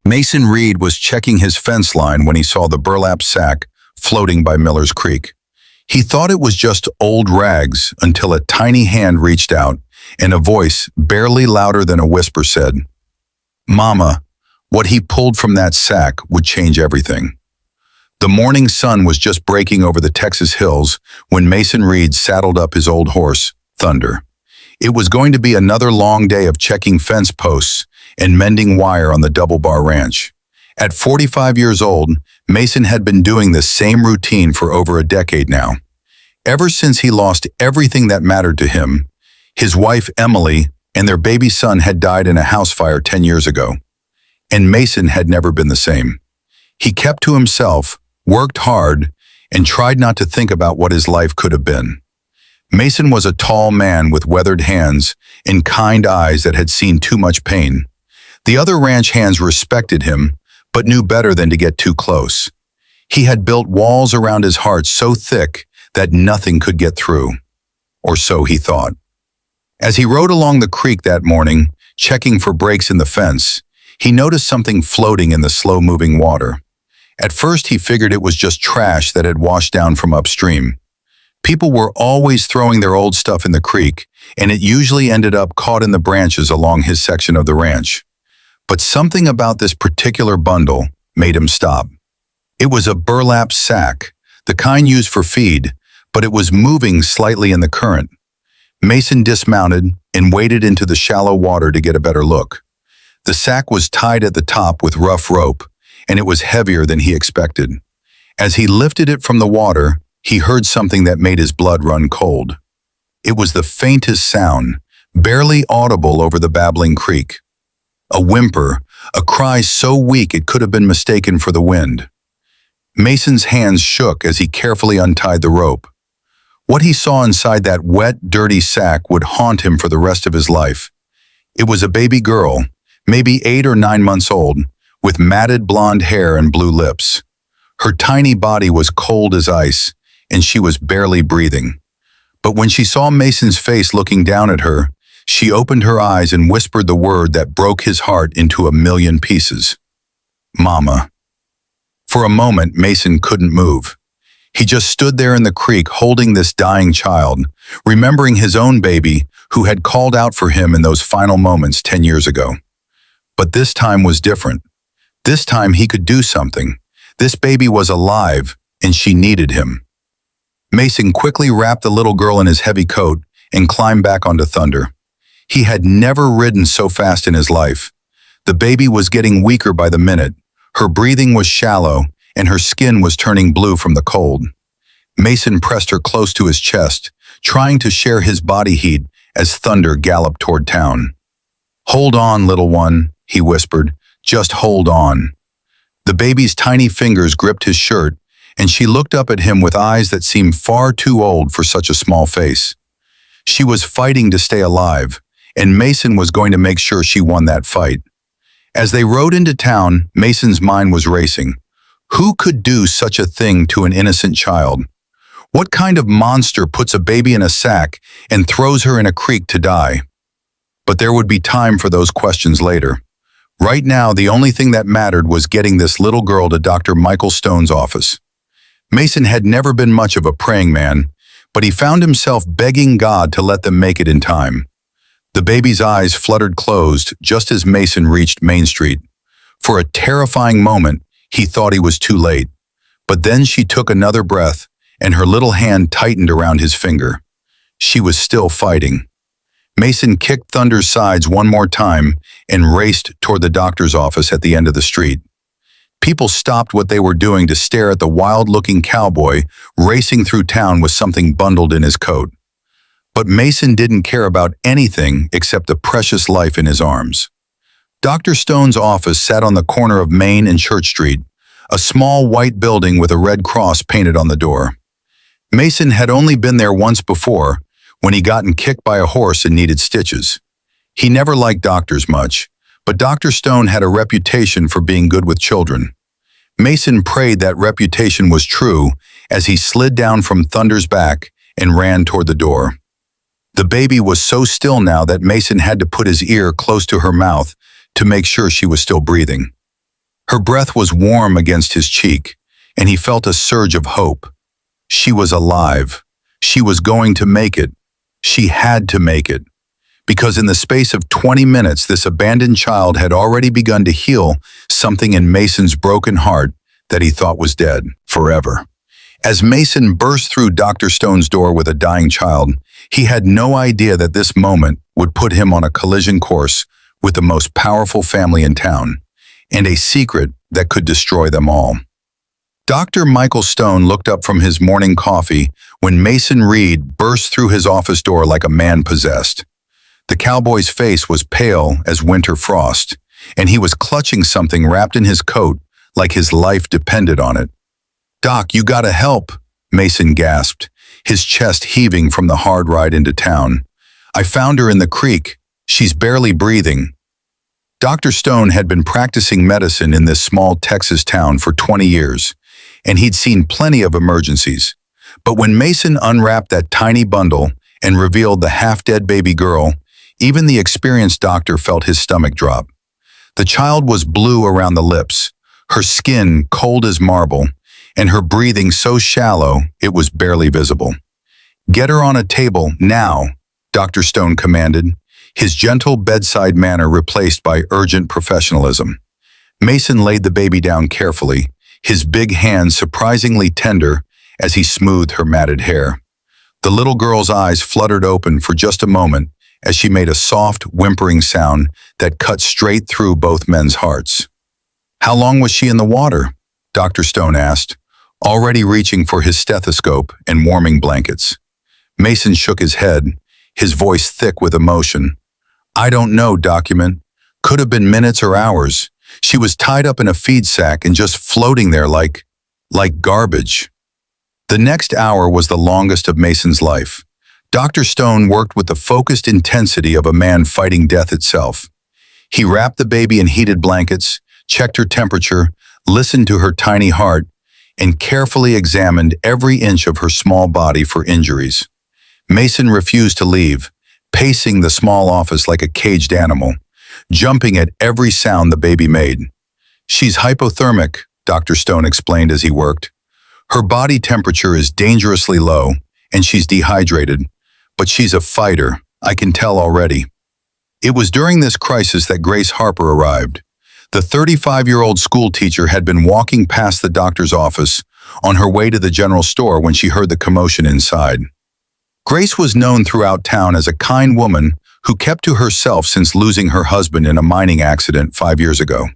Mason Reed was checking his fence line when he saw the burlap sack floating by Miller's Creek. He thought it was just old rags until a tiny hand reached out and a voice, barely louder than a whisper, said, "Mama, what he pulled from that sack would change everything." The morning sun was just breaking over the Texas hills when Mason Reed saddled up his old horse, Thunder. It was going to be another long day of checking fence posts and mending wire on the Double Bar Ranch. At 45 years old, Mason had been doing this same routine for over a decade now. Ever since he lost everything that mattered to him, his wife Emily and their baby son had died in a house fire 10 years ago. And Mason had never been the same. He kept to himself, worked hard, and tried not to think about what his life could have been. Mason was a tall man with weathered hands and kind eyes that had seen too much pain. The other ranch hands respected him, but knew better than to get too close. He had built walls around his heart so thick that nothing could get through. Or so he thought. As he rode along the creek that morning, checking for breaks in the fence, he noticed something floating in the slow-moving water. At first, he figured it was just trash that had washed down from upstream. People were always throwing their old stuff in the creek, and it usually ended up caught in the branches along his section of the ranch. But something about this particular bundle made him stop. It was a burlap sack, the kind used for feed, but it was moving slightly in the current. Mason dismounted and waded into the shallow water to get a better look. The sack was tied at the top with rough rope, and it was heavier than he expected. As he lifted it from the water, he heard something that made his blood run cold. It was the faintest sound, barely audible over the babbling creek. A whimper, a cry so weak it could have been mistaken for the wind. Mason's hands shook as he carefully untied the rope. What he saw inside that wet, dirty sack would haunt him for the rest of his life. It was a baby girl, maybe 8 or 9 months old, with matted blonde hair and blue lips. Her tiny body was cold as ice, and she was barely breathing. But when she saw Mason's face looking down at her, she opened her eyes and whispered the word that broke his heart into a million pieces. "Mama." For a moment, Mason couldn't move. He just stood there in the creek holding this dying child, remembering his own baby who had called out for him in those final moments 10 years ago. But this time was different. This time he could do something. This baby was alive, and she needed him. Mason quickly wrapped the little girl in his heavy coat and climbed back onto Thunder. He had never ridden so fast in his life. The baby was getting weaker by the minute. Her breathing was shallow, and her skin was turning blue from the cold. Mason pressed her close to his chest, trying to share his body heat as Thunder galloped toward town. "Hold on, little one," he whispered. "Just hold on." The baby's tiny fingers gripped his shirt, and she looked up at him with eyes that seemed far too old for such a small face. She was fighting to stay alive, and Mason was going to make sure she won that fight. As they rode into town, Mason's mind was racing. Who could do such a thing to an innocent child? What kind of monster puts a baby in a sack and throws her in a creek to die? But there would be time for those questions later. Right now, the only thing that mattered was getting this little girl to Dr. Michael Stone's office. Mason had never been much of a praying man, but he found himself begging God to let them make it in time. The baby's eyes fluttered closed just as Mason reached Main Street. For a terrifying moment, he thought he was too late. But then she took another breath, and her little hand tightened around his finger. She was still fighting. Mason kicked Thunder's sides one more time and raced toward the doctor's office at the end of the street. People stopped what they were doing to stare at the wild-looking cowboy racing through town with something bundled in his coat. But Mason didn't care about anything except the precious life in his arms. Dr. Stone's office sat on the corner of Main and Church Street, a small white building with a red cross painted on the door. Mason had only been there once before, when he gotten kicked by a horse and needed stitches. He never liked doctors much, but Dr. Stone had a reputation for being good with children. Mason prayed that reputation was true as he slid down from Thunder's back and ran toward the door. The baby was so still now that Mason had to put his ear close to her mouth to make sure she was still breathing. Her breath was warm against his cheek, and he felt a surge of hope. She was alive. She was going to make it. She had to make it. Because in the space of 20 minutes, this abandoned child had already begun to heal something in Mason's broken heart that he thought was dead forever. As Mason burst through Dr. Stone's door with a dying child, he had no idea that this moment would put him on a collision course with the most powerful family in town, and a secret that could destroy them all. Dr. Michael Stone looked up from his morning coffee when Mason Reed burst through his office door like a man possessed. The cowboy's face was pale as winter frost, and he was clutching something wrapped in his coat like his life depended on it. "Doc, you gotta help," Mason gasped, his chest heaving from the hard ride into town. "I found her in the creek. She's barely breathing." Dr. Stone had been practicing medicine in this small Texas town for 20 years, and he'd seen plenty of emergencies. But when Mason unwrapped that tiny bundle and revealed the half-dead baby girl, even the experienced doctor felt his stomach drop. The child was blue around the lips, her skin cold as marble, and her breathing so shallow it was barely visible. "Get her on a table, now," Dr. Stone commanded, his gentle bedside manner replaced by urgent professionalism. Mason laid the baby down carefully, his big hands surprisingly tender as he smoothed her matted hair. The little girl's eyes fluttered open for just a moment as she made a soft, whimpering sound that cut straight through both men's hearts. "How long was she in the water?" Dr. Stone asked, already reaching for his stethoscope and warming blankets. Mason shook his head, his voice thick with emotion. "I don't know, document. Could have been minutes or hours. She was tied up in a feed sack and just floating there like garbage." The next hour was the longest of Mason's life. Dr. Stone worked with the focused intensity of a man fighting death itself. He wrapped the baby in heated blankets, checked her temperature, listened to her tiny heart, and carefully examined every inch of her small body for injuries. Mason refused to leave, pacing the small office like a caged animal, jumping at every sound the baby made. "She's hypothermic," Dr. Stone explained as he worked. "Her body temperature is dangerously low, and she's dehydrated. But she's a fighter, I can tell already." It was during this crisis that Grace Harper arrived. The 35-year-old school teacher had been walking past the doctor's office on her way to the general store when she heard the commotion inside. Grace was known throughout town as a kind woman who kept to herself since losing her husband in a mining accident 5 years ago.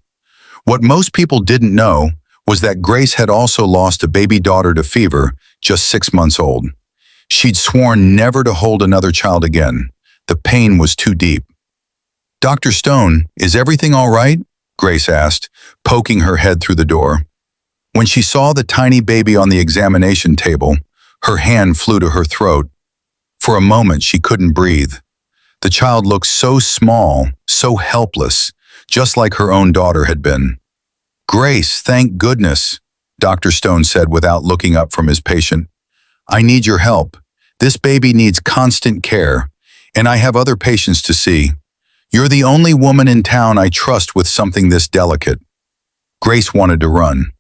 What most people didn't know was that Grace had also lost a baby daughter to fever, just 6 months old. She'd sworn never to hold another child again. The pain was too deep. "Dr. Stone, is everything all right?" Grace asked, poking her head through the door. When she saw the tiny baby on the examination table, her hand flew to her throat. For a moment, she couldn't breathe. The child looked so small, so helpless, just like her own daughter had been. "Grace, thank goodness," Dr. Stone said without looking up from his patient. "I need your help. This baby needs constant care, and I have other patients to see. You're the only woman in town I trust with something this delicate." Grace wanted to run.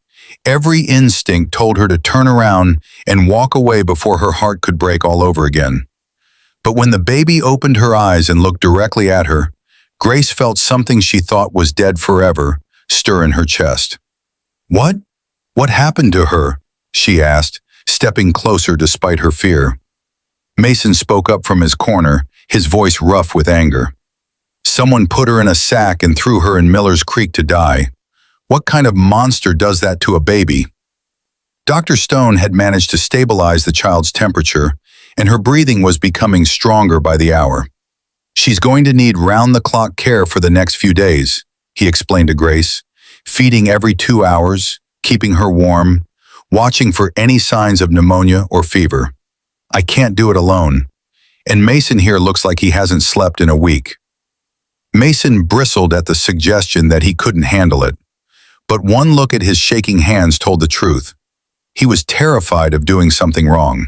Every instinct told her to turn around and walk away before her heart could break all over again. But when the baby opened her eyes and looked directly at her, Grace felt something she thought was dead forever stir in her chest. "What? What happened to her?" she asked, stepping closer despite her fear. Mason spoke up from his corner, his voice rough with anger. "Someone put her in a sack and threw her in Miller's Creek to die. What kind of monster does that to a baby?" Dr. Stone had managed to stabilize the child's temperature, and her breathing was becoming stronger by the hour. "She's going to need round-the-clock care for the next few days," he explained to Grace, "feeding every 2 hours, keeping her warm, watching for any signs of pneumonia or fever. I can't do it alone, and Mason here looks like he hasn't slept in a week." Mason bristled at the suggestion that he couldn't handle it, but one look at his shaking hands told the truth. He was terrified of doing something wrong.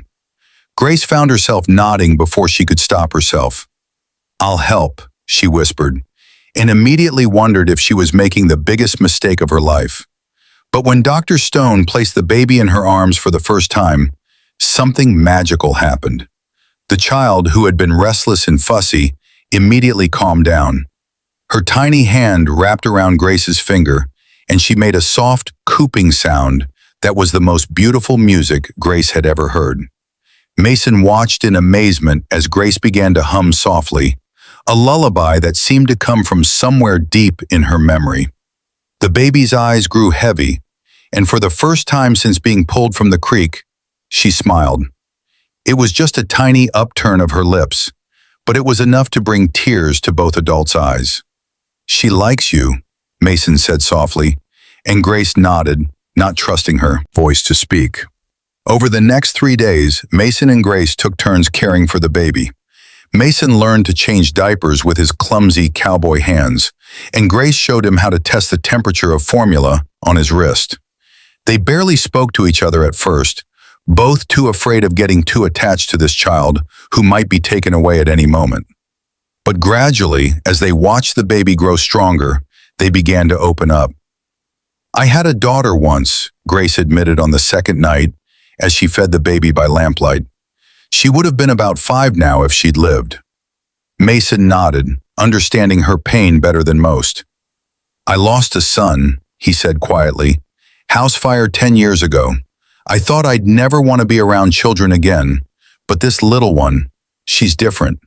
Grace found herself nodding before she could stop herself. "I'll help," she whispered, and immediately wondered if she was making the biggest mistake of her life. But when Dr. Stone placed the baby in her arms for the first time, something magical happened. The child, who had been restless and fussy, immediately calmed down. Her tiny hand wrapped around Grace's finger, and she made a soft, cooing sound that was the most beautiful music Grace had ever heard. Mason watched in amazement as Grace began to hum softly, a lullaby that seemed to come from somewhere deep in her memory. The baby's eyes grew heavy, and for the first time since being pulled from the creek, she smiled. It was just a tiny upturn of her lips, but it was enough to bring tears to both adults' eyes. "She likes you," Mason said softly, and Grace nodded, not trusting her voice to speak. Over the next 3 days, Mason and Grace took turns caring for the baby. Mason learned to change diapers with his clumsy cowboy hands, and Grace showed him how to test the temperature of formula on his wrist. They barely spoke to each other at first, both too afraid of getting too attached to this child who might be taken away at any moment. But gradually, as they watched the baby grow stronger, they began to open up. "I had a daughter once," Grace admitted on the second night as she fed the baby by lamplight. "She would have been about 5 now if she'd lived." Mason nodded, understanding her pain better than most. "I lost a son," he said quietly. "House fire 10 years ago. I thought I'd never want to be around children again, but this little one, she's different."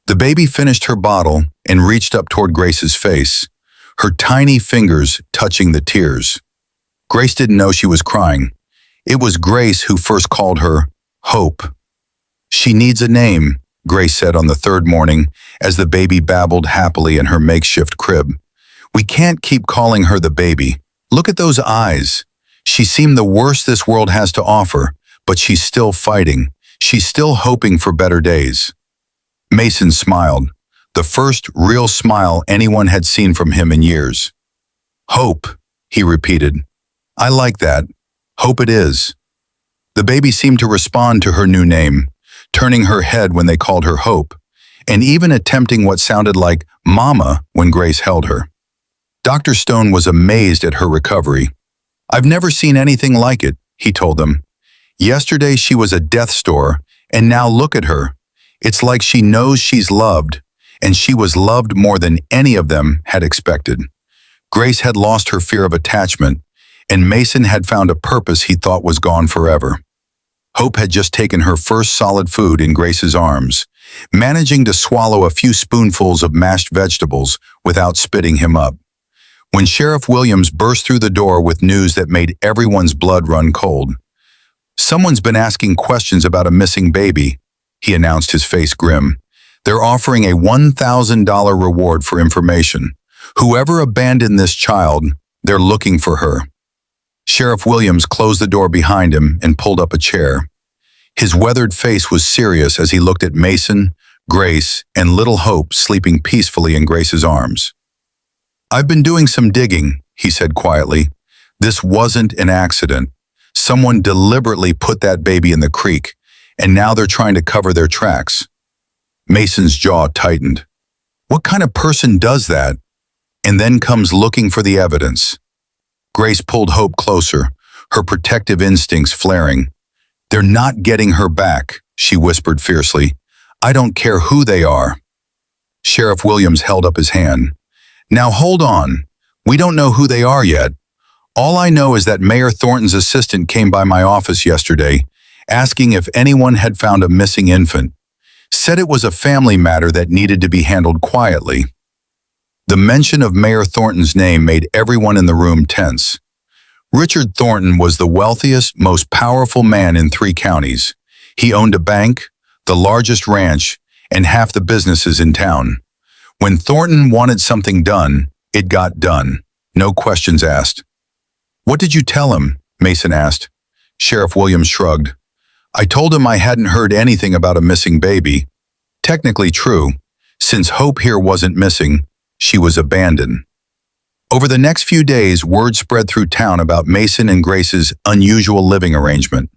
The baby finished her bottle and reached up toward Grace's face, her tiny fingers touching the tears. Grace didn't know she was crying. It was Grace who first called her Hope. "She needs a name," Grace said on the third morning as the baby babbled happily in her makeshift crib. "We can't keep calling her the baby. Look at those eyes. She seemed the worst this world has to offer, but she's still fighting. She's still hoping for better days." Mason smiled, the first real smile anyone had seen from him in years. "Hope," he repeated. "I like that. Hope it is." The baby seemed to respond to her new name, turning her head when they called her Hope, and even attempting what sounded like Mama when Grace held her. Dr. Stone was amazed at her recovery. "I've never seen anything like it," he told them. "Yesterday she was a death's door, and now look at her. It's like she knows she's loved, and she was loved more than any of them had expected." Grace had lost her fear of attachment, and Mason had found a purpose he thought was gone forever. Hope had just taken her first solid food in Grace's arms, managing to swallow a few spoonfuls of mashed vegetables without spitting him up. When Sheriff Williams burst through the door with news that made everyone's blood run cold. "Someone's been asking questions about a missing baby," he announced, his face grim. "They're offering a $1,000 reward for information. Whoever abandoned this child, they're looking for her." Sheriff Williams closed the door behind him and pulled up a chair. His weathered face was serious as he looked at Mason, Grace, and little Hope sleeping peacefully in Grace's arms. "I've been doing some digging," he said quietly. "This wasn't an accident. Someone deliberately put that baby in the creek, and now they're trying to cover their tracks." Mason's jaw tightened. What kind of person does that and then comes looking for the evidence? Grace pulled Hope closer, her protective instincts flaring. "They're not getting her back," she whispered fiercely. "I don't care who they are." Sheriff Williams held up his hand. "Now hold on. We don't know who they are yet. All I know is that Mayor Thornton's assistant came by my office yesterday, asking if anyone had found a missing infant. Said it was a family matter that needed to be handled quietly." The mention of Mayor Thornton's name made everyone in the room tense. Richard Thornton was the wealthiest, most powerful man in 3 counties. He owned a bank, the largest ranch, and half the businesses in town. When Thornton wanted something done, it got done. No questions asked. "What did you tell him?" Mason asked. Sheriff Williams shrugged. "I told him I hadn't heard anything about a missing baby. Technically true. Since Hope here wasn't missing, she was abandoned." Over the next few days, word spread through town about Mason and Grace's unusual living arrangement.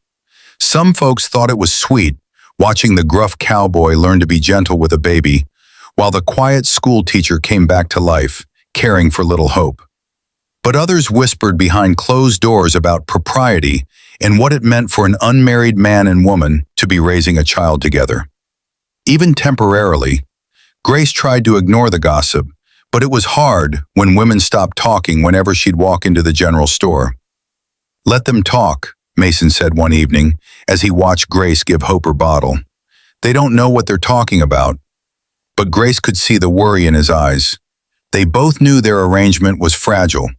Some folks thought it was sweet, watching the gruff cowboy learn to be gentle with a baby, while the quiet school teacher came back to life, caring for little Hope. But others whispered behind closed doors about propriety and what it meant for an unmarried man and woman to be raising a child together. Even temporarily, Grace tried to ignore the gossip, but it was hard when women stopped talking whenever she'd walk into the general store. "Let them talk," Mason said one evening as he watched Grace give Hope her bottle. "They don't know what they're talking about." But Grace could see the worry in his eyes. They both knew their arrangement was fragile,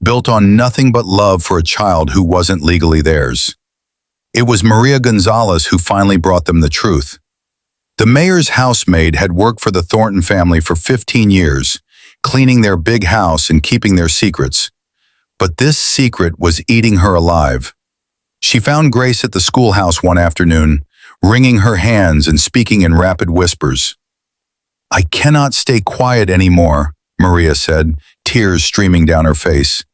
built on nothing but love for a child who wasn't legally theirs. It was Maria Gonzalez who finally brought them the truth. The mayor's housemaid had worked for the Thornton family for 15 years, cleaning their big house and keeping their secrets. But this secret was eating her alive. She found Grace at the schoolhouse one afternoon, wringing her hands and speaking in rapid whispers. "I cannot stay quiet anymore," Maria said, tears streaming down her face.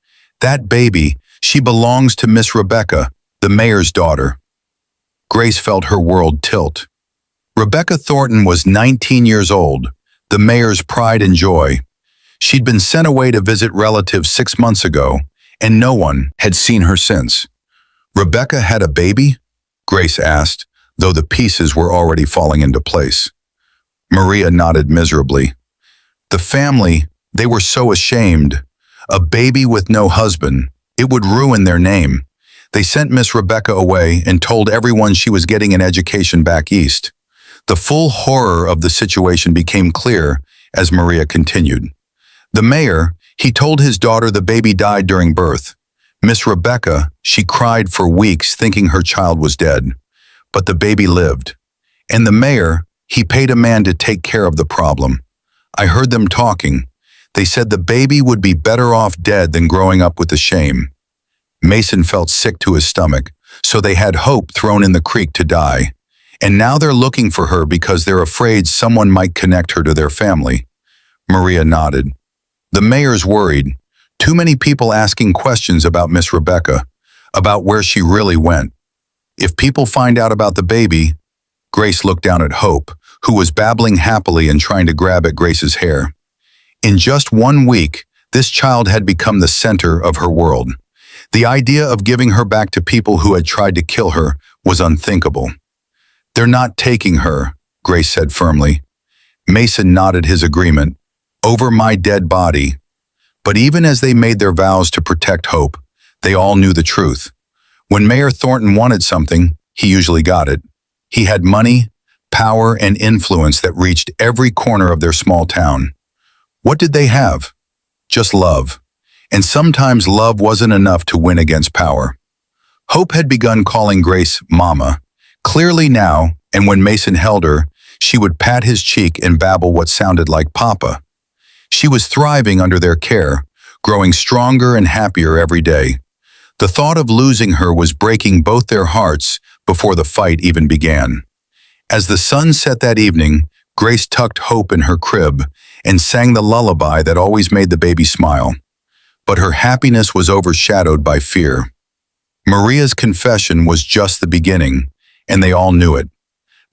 "That baby, she belongs to Miss Rebecca, the mayor's daughter." Grace felt her world tilt. Rebecca Thornton was 19 years old, the mayor's pride and joy. She'd been sent away to visit relatives 6 months ago, and no one had seen her since. "Rebecca had a baby?" Grace asked, though the pieces were already falling into place. Maria nodded miserably. "The family, they were so ashamed. A baby with no husband. It would ruin their name. They sent Miss Rebecca away and told everyone she was getting an education back east." The full horror of the situation became clear as Maria continued. "The mayor, he told his daughter the baby died during birth. Miss Rebecca, she cried for weeks thinking her child was dead. But the baby lived. And the mayor, he paid a man to take care of the problem. I heard them talking. They said the baby would be better off dead than growing up with the shame." Mason felt sick to his stomach, so they had Hope thrown in the creek to die. And now they're looking for her because they're afraid someone might connect her to their family. Maria nodded. "The mayor's worried. Too many people asking questions about Miss Rebecca, about where she really went. If people find out about the baby..." Grace looked down at Hope, who was babbling happily and trying to grab at Grace's hair. In just 1 week, this child had become the center of her world. The idea of giving her back to people who had tried to kill her was unthinkable. "They're not taking her," Grace said firmly. Mason nodded his agreement. "Over my dead body." But even as they made their vows to protect Hope, they all knew the truth. When Mayor Thornton wanted something, he usually got it. He had money, power, and influence that reached every corner of their small town. What did they have? Just love. And sometimes love wasn't enough to win against power. Hope had begun calling Grace Mama. Clearly now, and when Mason held her, she would pat his cheek and babble what sounded like Papa. She was thriving under their care, growing stronger and happier every day. The thought of losing her was breaking both their hearts before the fight even began. As the sun set that evening, Grace tucked Hope in her crib and sang the lullaby that always made the baby smile. But her happiness was overshadowed by fear. Maria's confession was just the beginning, and they all knew it.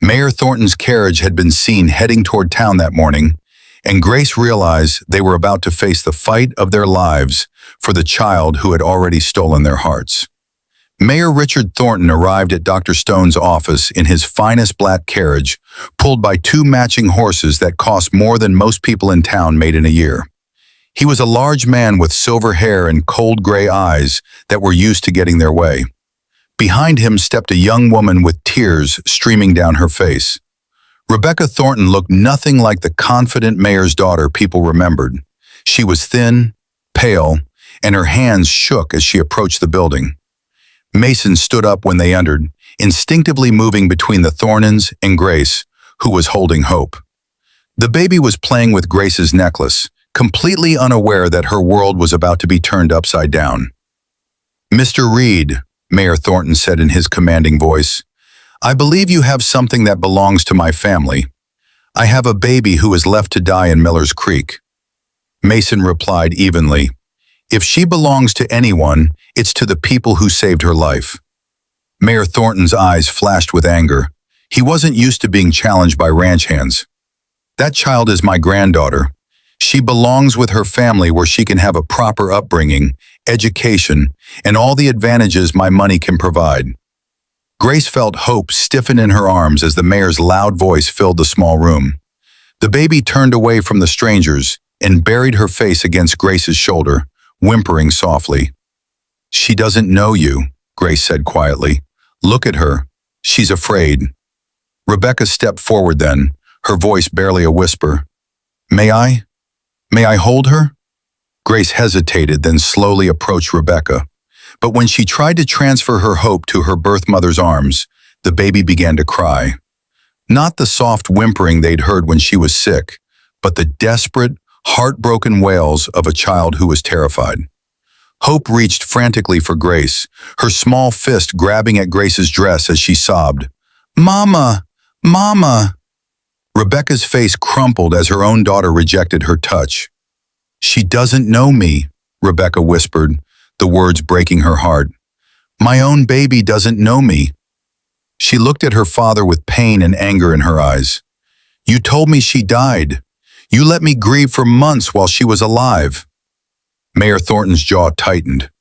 Mayor Thornton's carriage had been seen heading toward town that morning, and Grace realized they were about to face the fight of their lives for the child who had already stolen their hearts. Mayor Richard Thornton arrived at Dr. Stone's office in his finest black carriage, pulled by 2 matching horses that cost more than most people in town made in a year. He was a large man with silver hair and cold gray eyes that were used to getting their way. Behind him stepped a young woman with tears streaming down her face. Rebecca Thornton looked nothing like the confident mayor's daughter people remembered. She was thin, pale, and her hands shook as she approached the building. Mason stood up when they entered, instinctively moving between the Thorntons and Grace, who was holding Hope. The baby was playing with Grace's necklace, completely unaware that her world was about to be turned upside down. "Mr. Reed," Mayor Thornton said in his commanding voice, "I believe you have something that belongs to my family. I have a baby who is left to die in Miller's Creek." Mason replied evenly, "If she belongs to anyone, it's to the people who saved her life." Mayor Thornton's eyes flashed with anger. He wasn't used to being challenged by ranch hands. That child is my granddaughter. She belongs with her family where she can have a proper upbringing, education, and all the advantages my money can provide. Grace felt hope stiffen in her arms as the mayor's loud voice filled the small room. The baby turned away from the strangers and buried her face against Grace's shoulder, whimpering softly. She doesn't know you, Grace said quietly. Look at her. She's afraid. Rebecca stepped forward then, her voice barely a whisper. May I? May I hold her? Grace hesitated, then slowly approached Rebecca. But when she tried to transfer her hope to her birth mother's arms, the baby began to cry. Not the soft whimpering they'd heard when she was sick, but the desperate, heartbroken wails of a child who was terrified. Hope reached frantically for Grace, her small fist grabbing at Grace's dress as she sobbed. Mama! Mama! Rebecca's face crumpled as her own daughter rejected her touch. She doesn't know me, Rebecca whispered, the words breaking her heart. My own baby doesn't know me. She looked at her father with pain and anger in her eyes. You told me she died. You let me grieve for months while she was alive. Mayor Thornton's jaw tightened.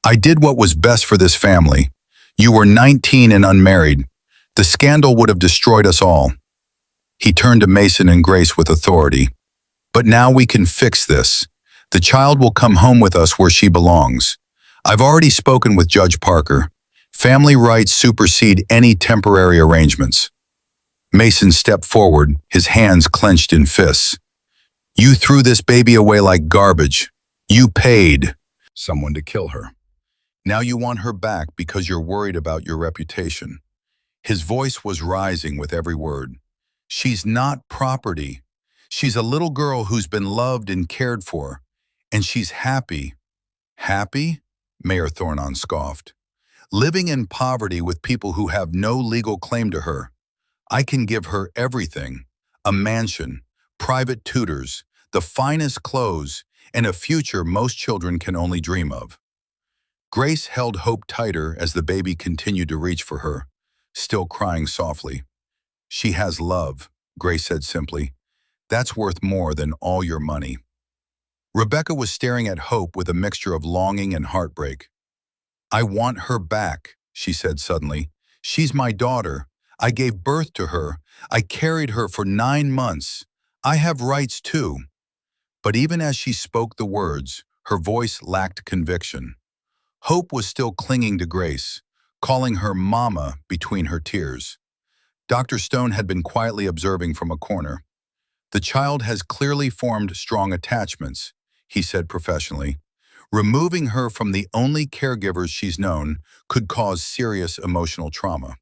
I did what was best for this family. You were 19 and unmarried. The scandal would have destroyed us all. He turned to Mason and Grace with authority. But now we can fix this. The child will come home with us where she belongs. I've already spoken with Judge Parker. Family rights supersede any temporary arrangements. Mason stepped forward, his hands clenched in fists. You threw this baby away like garbage. You paid someone to kill her. Now you want her back because you're worried about your reputation. His voice was rising with every word. She's not property. She's a little girl who's been loved and cared for, and she's happy. Happy? Mayor Thornton scoffed. Living in poverty with people who have no legal claim to her. I can give her everything. A mansion, private tutors, the finest clothes, and a future most children can only dream of. Grace held Hope tighter as the baby continued to reach for her, still crying softly. She has love, Grace said simply. That's worth more than all your money. Rebecca was staring at Hope with a mixture of longing and heartbreak. I want her back, she said suddenly. She's my daughter. I gave birth to her. I carried her for 9 months. I have rights too. But even as she spoke the words, her voice lacked conviction. Hope was still clinging to Grace, calling her Mama between her tears. Dr. Stone had been quietly observing from a corner. The child has clearly formed strong attachments, he said professionally. Removing her from the only caregivers she's known could cause serious emotional trauma.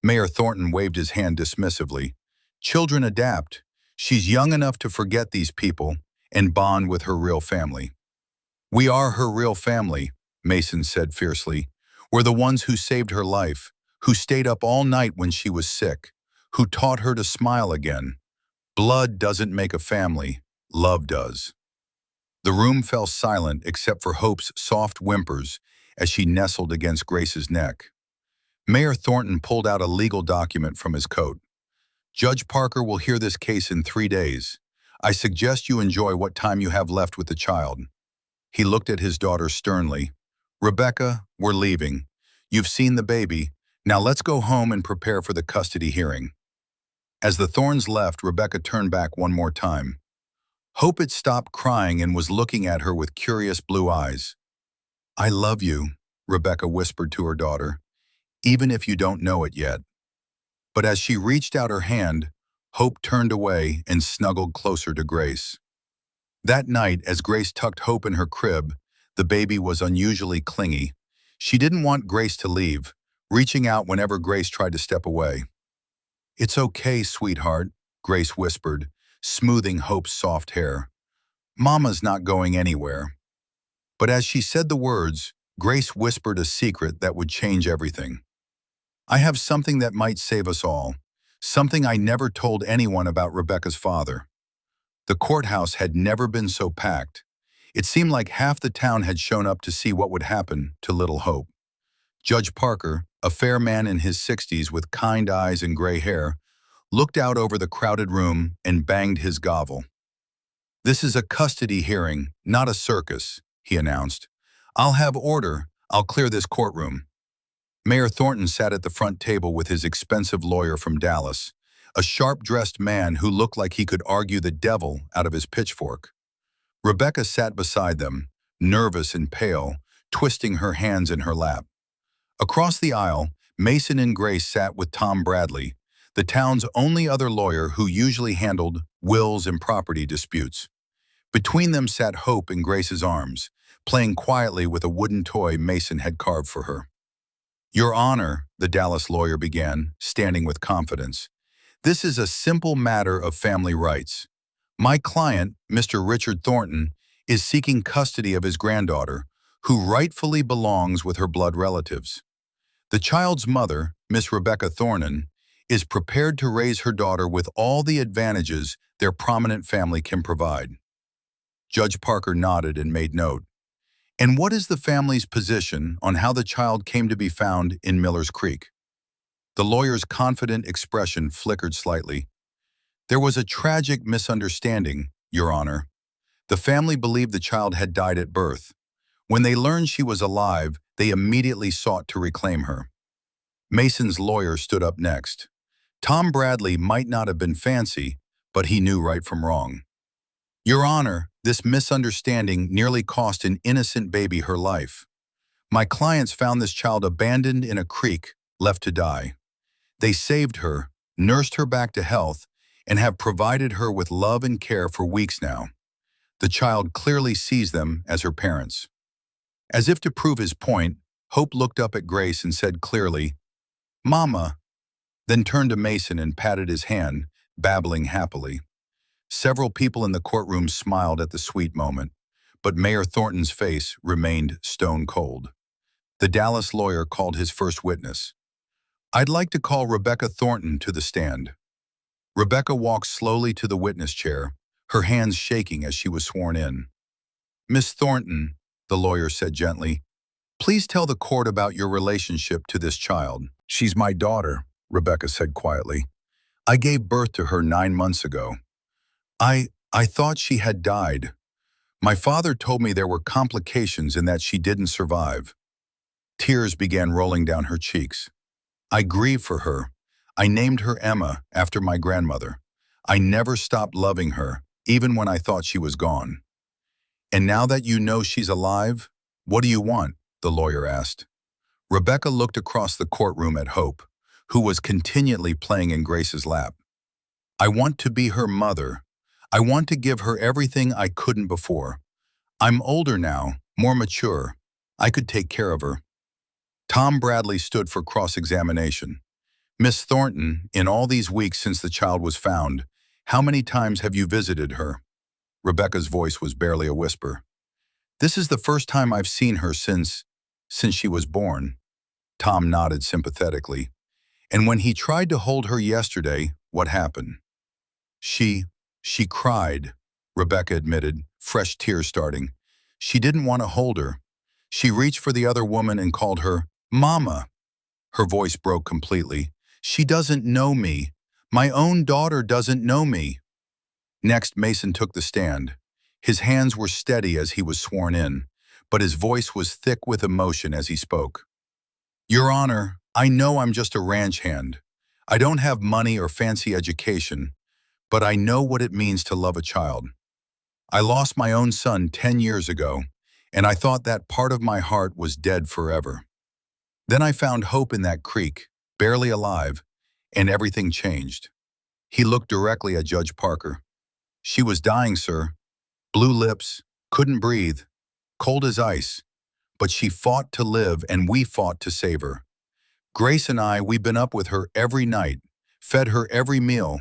Mayor Thornton waved his hand dismissively. Children adapt. She's young enough to forget these people and bond with her real family. We are her real family, Mason said fiercely. We're the ones who saved her life, who stayed up all night when she was sick, who taught her to smile again. Blood doesn't make a family, love does. The room fell silent except for Hope's soft whimpers as she nestled against Grace's neck. Mayor Thornton pulled out a legal document from his coat. Judge Parker will hear this case in 3 days. I suggest you enjoy what time you have left with the child. He looked at his daughter sternly. Rebecca, we're leaving. You've seen the baby. Now let's go home and prepare for the custody hearing. As the Thorns left, Rebecca turned back one more time. Hope had stopped crying and was looking at her with curious blue eyes. I love you, Rebecca whispered to her daughter, even if you don't know it yet. But as she reached out her hand, Hope turned away and snuggled closer to Grace. That night, as Grace tucked Hope in her crib, the baby was unusually clingy. She didn't want Grace to leave, reaching out whenever Grace tried to step away. It's okay, sweetheart, Grace whispered, smoothing Hope's soft hair. Mama's not going anywhere. But as she said the words, Grace whispered a secret that would change everything. I have something that might save us all, something I never told anyone about Rebecca's father. The courthouse had never been so packed. It seemed like half the town had shown up to see what would happen to little Hope. Judge Parker, a fair man in his 60s with kind eyes and gray hair, looked out over the crowded room, and banged his gavel. "This is a custody hearing, not a circus," he announced. "I'll have order. I'll clear this courtroom." Mayor Thornton sat at the front table with his expensive lawyer from Dallas, a sharp-dressed man who looked like he could argue the devil out of his pitchfork. Rebecca sat beside them, nervous and pale, twisting her hands in her lap. Across the aisle, Mason and Grace sat with Tom Bradley, the town's only other lawyer who usually handled wills and property disputes. Between them sat Hope in Grace's arms, playing quietly with a wooden toy Mason had carved for her. "Your Honor," the Dallas lawyer began, standing with confidence, "this is a simple matter of family rights. My client, Mr. Richard Thornton, is seeking custody of his granddaughter, who rightfully belongs with her blood relatives. The child's mother, Miss Rebecca Thornton, is prepared to raise her daughter with all the advantages their prominent family can provide." Judge Parker nodded and made note. "And what is the family's position on how the child came to be found in Miller's Creek?" The lawyer's confident expression flickered slightly. "There was a tragic misunderstanding, Your Honor. The family believed the child had died at birth. When they learned she was alive, they immediately sought to reclaim her." Mason's lawyer stood up next. Tom Bradley might not have been fancy, but he knew right from wrong. "Your Honor, this misunderstanding nearly cost an innocent baby her life. My clients found this child abandoned in a creek, left to die. They saved her, nursed her back to health, and have provided her with love and care for weeks now. The child clearly sees them as her parents." As if to prove his point, Hope looked up at Grace and said clearly, "Mama," then turned to Mason and patted his hand, babbling happily. Several people in the courtroom smiled at the sweet moment, but Mayor Thornton's face remained stone cold. The Dallas lawyer called his first witness. "I'd like to call Rebecca Thornton to the stand." Rebecca walked slowly to the witness chair, her hands shaking as she was sworn in. "Miss Thornton," the lawyer said gently, "please tell the court about your relationship to this child." "She's my daughter," Rebecca said quietly. "I gave birth to her 9 months ago. I thought she had died. My father told me there were complications and that she didn't survive." Tears began rolling down her cheeks. "I grieve for her. I named her Emma after my grandmother. I never stopped loving her, even when I thought she was gone." "And now that you know she's alive, what do you want?" the lawyer asked. Rebecca looked across the courtroom at Hope, who was continually playing in Grace's lap. "I want to be her mother. I want to give her everything I couldn't before. I'm older now, more mature. I could take care of her." Tom Bradley stood for cross-examination. "Miss Thornton, in all these weeks since the child was found, how many times have you visited her?" Rebecca's voice was barely a whisper. "This is the first time I've seen her since she was born." Tom nodded sympathetically. "And when he tried to hold her yesterday, what happened?" She cried," Rebecca admitted, fresh tears starting. "She didn't want to hold her. She reached for the other woman and called her, 'Mama.'" Her voice broke completely. "She doesn't know me. My own daughter doesn't know me." Next, Mason took the stand. His hands were steady as he was sworn in, but his voice was thick with emotion as he spoke. "Your Honor, I know I'm just a ranch hand. I don't have money or fancy education, but I know what it means to love a child. I lost my own son 10 years ago, and I thought that part of my heart was dead forever. Then I found Hope in that creek, barely alive, and everything changed." He looked directly at Judge Parker. "She was dying, sir. Blue lips, couldn't breathe, cold as ice. But she fought to live, and we fought to save her. Grace and I, we've been up with her every night, fed her every meal,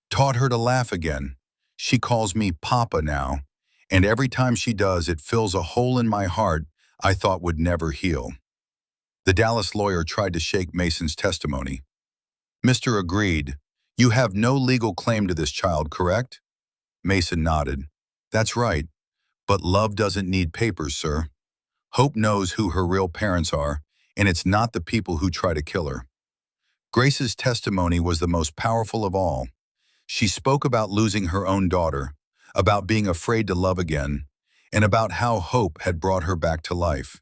taught her to laugh again. She calls me Papa now, and every time she does, it fills a hole in my heart I thought would never heal." The Dallas lawyer tried to shake Mason's testimony. "Mr. Agreed. You have no legal claim to this child, correct?" Mason nodded. "That's right. But love doesn't need papers, sir. Hope knows who her real parents are, and it's not the people who try to kill her." Grace's testimony was the most powerful of all. She spoke about losing her own daughter, about being afraid to love again, and about how hope had brought her back to life.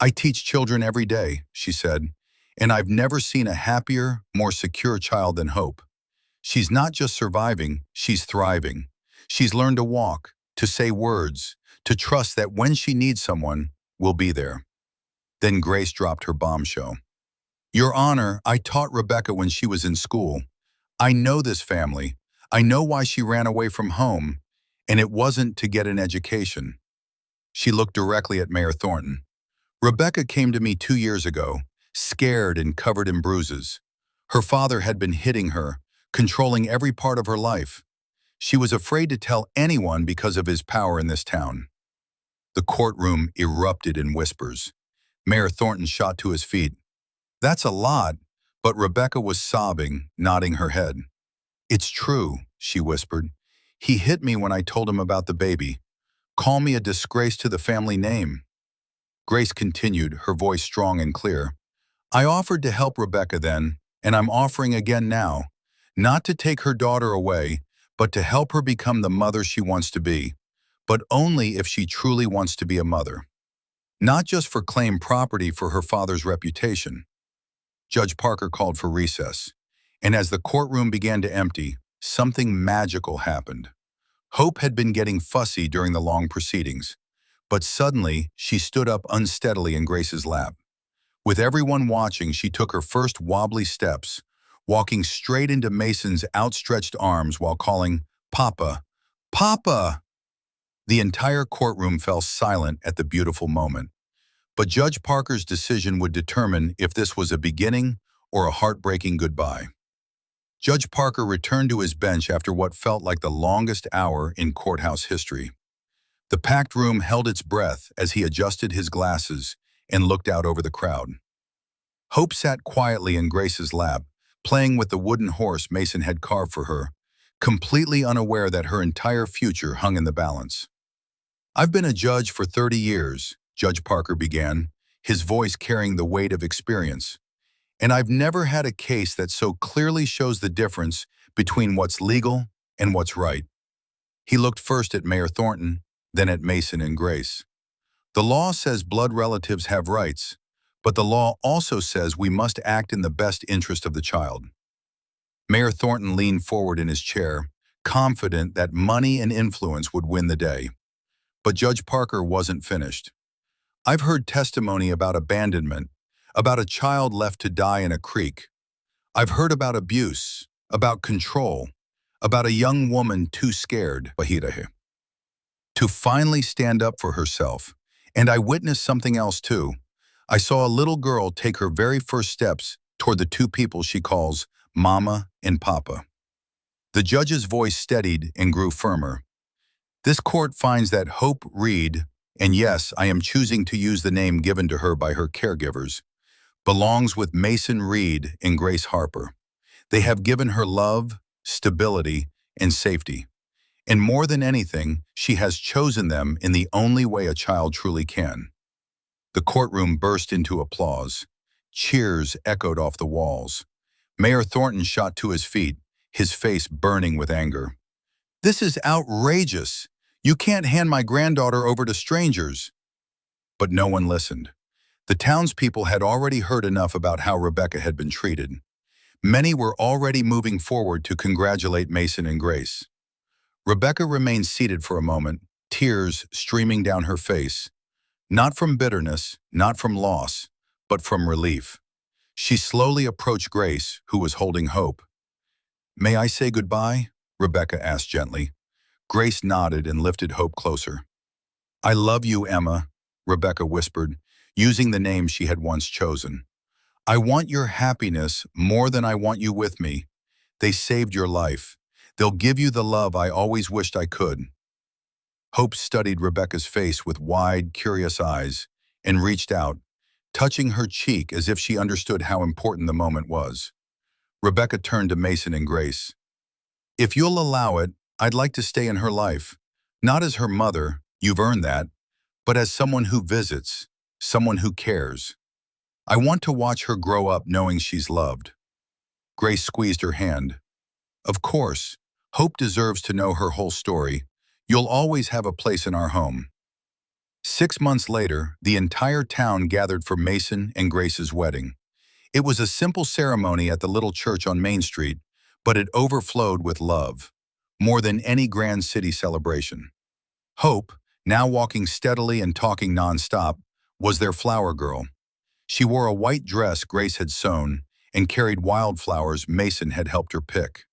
"I teach children every day," she said, "and I've never seen a happier, more secure child than Hope. She's not just surviving, she's thriving. She's learned to walk, to say words, to trust that when she needs someone, we'll be there." Then Grace dropped her bombshell. "Your Honor, I taught Rebecca when she was in school. I know this family. I know why she ran away from home, and it wasn't to get an education." She looked directly at Mayor Thornton. "Rebecca came to me 2 years ago, scared and covered in bruises. Her father had been hitting her, controlling every part of her life. She was afraid to tell anyone because of his power in this town." The courtroom erupted in whispers. Mayor Thornton shot to his feet. "That's a lot," but Rebecca was sobbing, nodding her head. "It's true," she whispered. "He hit me when I told him about the baby. Call me a disgrace to the family name." Grace continued, her voice strong and clear. "I offered to help Rebecca then, and I'm offering again now. Not to take her daughter away, but to help her become the mother she wants to be. But only if she truly wants to be a mother. Not just for claim property for her father's reputation." Judge Parker called for recess, and as the courtroom began to empty, something magical happened. Hope had been getting fussy during the long proceedings, but suddenly she stood up unsteadily in Grace's lap. With everyone watching, she took her first wobbly steps, walking straight into Mason's outstretched arms while calling, "Papa, Papa!" The entire courtroom fell silent at the beautiful moment. But Judge Parker's decision would determine if this was a beginning or a heartbreaking goodbye. Judge Parker returned to his bench after what felt like the longest hour in courthouse history. The packed room held its breath as he adjusted his glasses and looked out over the crowd. Hope sat quietly in Grace's lap, playing with the wooden horse Mason had carved for her, completely unaware that her entire future hung in the balance. "I've been a judge for 30 years, Judge Parker began, his voice carrying the weight of experience. "And I've never had a case that so clearly shows the difference between what's legal and what's right." He looked first at Mayor Thornton, then at Mason and Grace. "The law says blood relatives have rights, but the law also says we must act in the best interest of the child." Mayor Thornton leaned forward in his chair, confident that money and influence would win the day. But Judge Parker wasn't finished. "I've heard testimony about abandonment, about a child left to die in a creek. I've heard about abuse, about control, about a young woman too scared to finally stand up for herself. And I witnessed something else too. I saw a little girl take her very first steps toward the two people she calls Mama and Papa." The judge's voice steadied and grew firmer. "This court finds that Hope Reed, and yes, I am choosing to use the name given to her by her caregivers, belongs with Mason Reed and Grace Harper. They have given her love, stability, and safety. And more than anything, she has chosen them in the only way a child truly can." The courtroom burst into applause. Cheers echoed off the walls. Mayor Thornton shot to his feet, his face burning with anger. "This is outrageous. You can't hand my granddaughter over to strangers." But no one listened. The townspeople had already heard enough about how Rebecca had been treated. Many were already moving forward to congratulate Mason and Grace. Rebecca remained seated for a moment, tears streaming down her face. Not from bitterness, not from loss, but from relief. She slowly approached Grace, who was holding Hope. "May I say goodbye?" Rebecca asked gently. Grace nodded and lifted Hope closer. "I love you, Emma," Rebecca whispered, using the name she had once chosen. "I want your happiness more than I want you with me. They saved your life. They'll give you the love I always wished I could." Hope studied Rebecca's face with wide, curious eyes and reached out, touching her cheek as if she understood how important the moment was. Rebecca turned to Mason and Grace. "If you'll allow it, I'd like to stay in her life. Not as her mother, you've earned that, but as someone who visits, someone who cares. I want to watch her grow up knowing she's loved." Grace squeezed her hand. Of course, Hope deserves to know her whole story. You'll always have a place in our home. 6 months later, the entire town gathered for Mason and Grace's wedding. It was a simple ceremony at the little church on Main Street, but it overflowed with love, more than any grand city celebration. Hope, now walking steadily and talking nonstop, was their flower girl. She wore a white dress Grace had sewn and carried wildflowers Mason had helped her pick.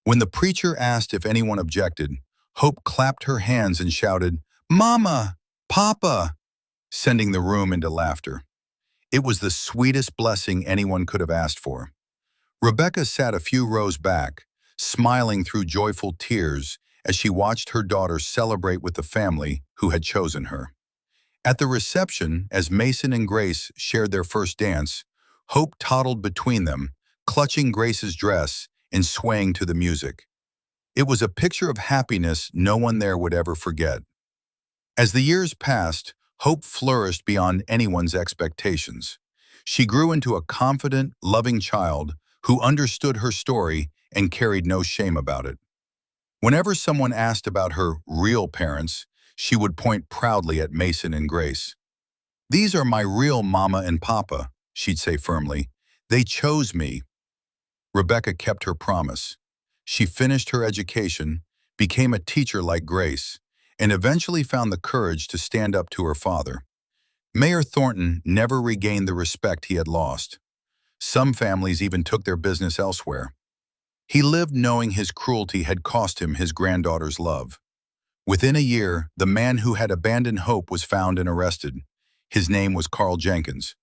When the preacher asked if anyone objected, Hope clapped her hands and shouted, "Mama! Papa!" sending the room into laughter. It was the sweetest blessing anyone could have asked for. Rebecca sat a few rows back, smiling through joyful tears as she watched her daughter celebrate with the family who had chosen her. At the reception, as Mason and Grace shared their first dance, Hope toddled between them, clutching Grace's dress and swaying to the music. It was a picture of happiness no one there would ever forget. As the years passed, Hope flourished beyond anyone's expectations. She grew into a confident, loving child who understood her story and carried no shame about it. Whenever someone asked about her real parents, she would point proudly at Mason and Grace. "These are my real mama and papa," she'd say firmly. "They chose me." Rebecca kept her promise. She finished her education, became a teacher like Grace, and eventually found the courage to stand up to her father. Mayor Thornton never regained the respect he had lost. Some families even took their business elsewhere. He lived knowing his cruelty had cost him his granddaughter's love. Within a year, the man who had abandoned Hope was found and arrested. His name was Carl Jenkins.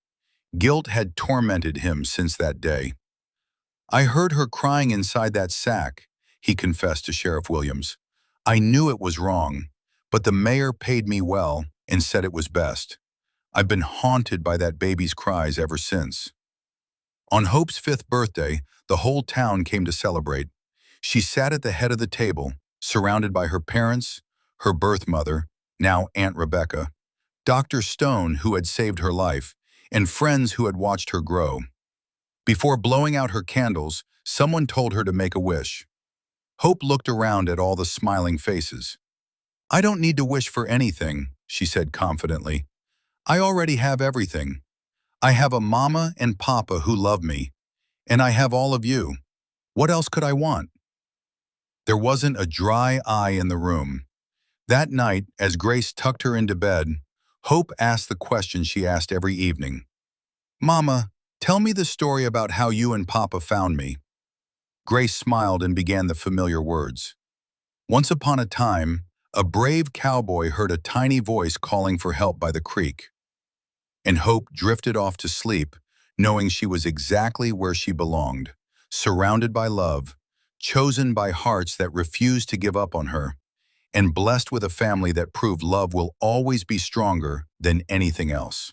Guilt had tormented him since that day. "I heard her crying inside that sack," he confessed to Sheriff Williams. "I knew it was wrong, but the mayor paid me well and said it was best. I've been haunted by that baby's cries ever since." On Hope's 5th birthday, the whole town came to celebrate. She sat at the head of the table, surrounded by her parents, her birth mother, now Aunt Rebecca, Dr. Stone, who had saved her life, and friends who had watched her grow. Before blowing out her candles, someone told her to make a wish. Hope looked around at all the smiling faces. "I don't need to wish for anything," she said confidently. "I already have everything. I have a mama and papa who love me, and I have all of you. What else could I want?" There wasn't a dry eye in the room. That night, as Grace tucked her into bed, Hope asked the question she asked every evening. "Mama, tell me the story about how you and Papa found me." Grace smiled and began the familiar words. "Once upon a time, a brave cowboy heard a tiny voice calling for help by the creek." And Hope drifted off to sleep, knowing she was exactly where she belonged, surrounded by love, chosen by hearts that refused to give up on her, and blessed with a family that proved love will always be stronger than anything else.